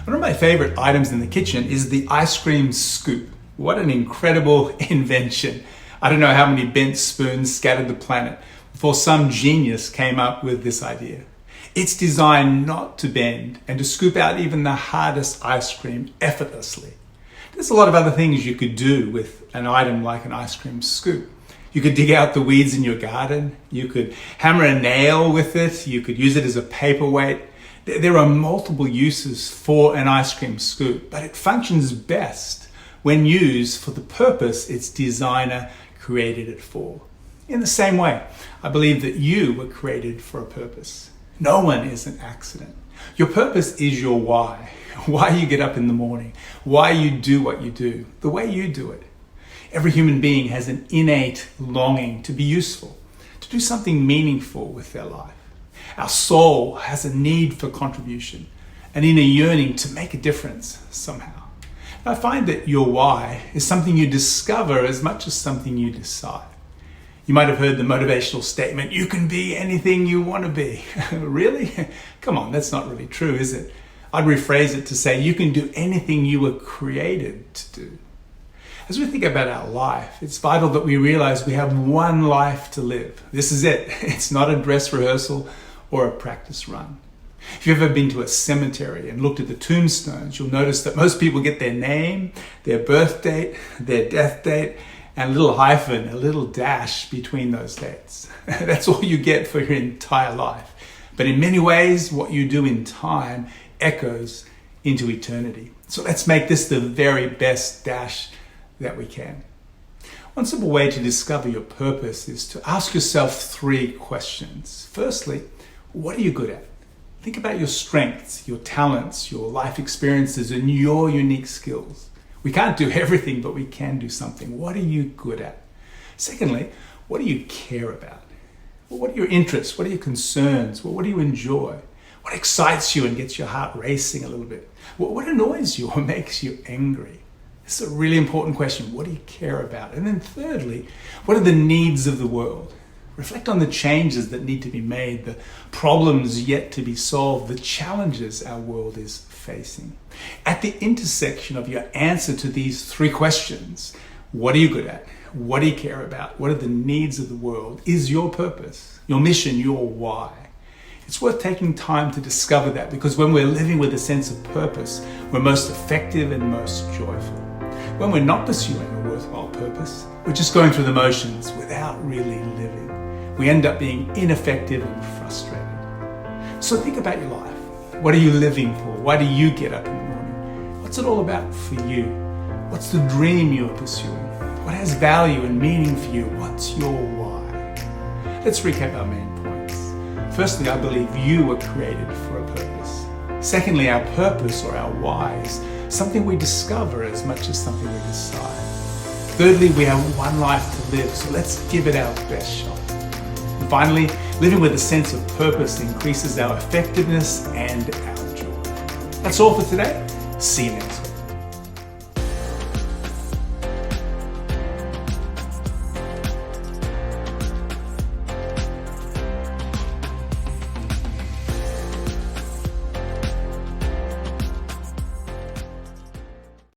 One of my favorite items in the kitchen is the ice cream scoop. What an incredible invention. I don't know how many bent spoons scattered the planet before some genius came up with this idea. It's designed not to bend and to scoop out even the hardest ice cream effortlessly. There's a lot of other things you could do with an item like an ice cream scoop. You could dig out the weeds in your garden. You could hammer a nail with it. You could use it as a paperweight. There are multiple uses for an ice cream scoop, but it functions best when used for the purpose its designer created it for. In the same way, I believe that you were created for a purpose. No one is an accident. Your purpose is your why. Why you get up in the morning. Why you do what you do. The way you do it. Every human being has an innate longing to be useful, to do something meaningful with their life. Our soul has a need for contribution, an inner yearning to make a difference somehow. And I find that your why is something you discover as much as something you decide. You might have heard the motivational statement, you can be anything you want to be. Really? Come on, that's not really true, is it? I'd rephrase it to say you can do anything you were created to do. As we think about our life, it's vital that we realize we have one life to live. This is it. It's not a dress rehearsal or a practice run. If you've ever been to a cemetery and looked at the tombstones, you'll notice that most people get their name, their birth date, their death date, and a little hyphen, a little dash between those dates. That's all you get for your entire life. But in many ways, what you do in time echoes into eternity. So let's make this the very best dash that we can. One simple way to discover your purpose is to ask yourself 3 questions. Firstly, what are you good at? Think about your strengths, your talents, your life experiences, and your unique skills. We can't do everything, but we can do something. What are you good at? Secondly, what do you care about? Well, what are your interests? What are your concerns? Well, what do you enjoy? What excites you and gets your heart racing a little bit? What annoys you or makes you angry? This is a really important question. What do you care about? And then thirdly, what are the needs of the world? Reflect on the changes that need to be made, the problems yet to be solved, the challenges our world is facing. At the intersection of your answer to these 3 questions, what are you good at? What do you care about? What are the needs of the world? Is your purpose, your mission, your why? It's worth taking time to discover that, because when we're living with a sense of purpose, we're most effective and most joyful. When we're not pursuing a worthwhile purpose, we're just going through the motions without really living. We end up being ineffective and frustrated. So think about your life. What are you living for? Why do you get up in the morning? What's it all about for you? What's the dream you're pursuing? What has value and meaning for you? What's your why? Let's recap our main points. Firstly, I believe you were created for a purpose. Secondly, our purpose or our why is something we discover as much as something we decide. Thirdly, we have one life to live, so let's give it our best shot. And finally, living with a sense of purpose increases our effectiveness and our joy. That's all for today. See you next week.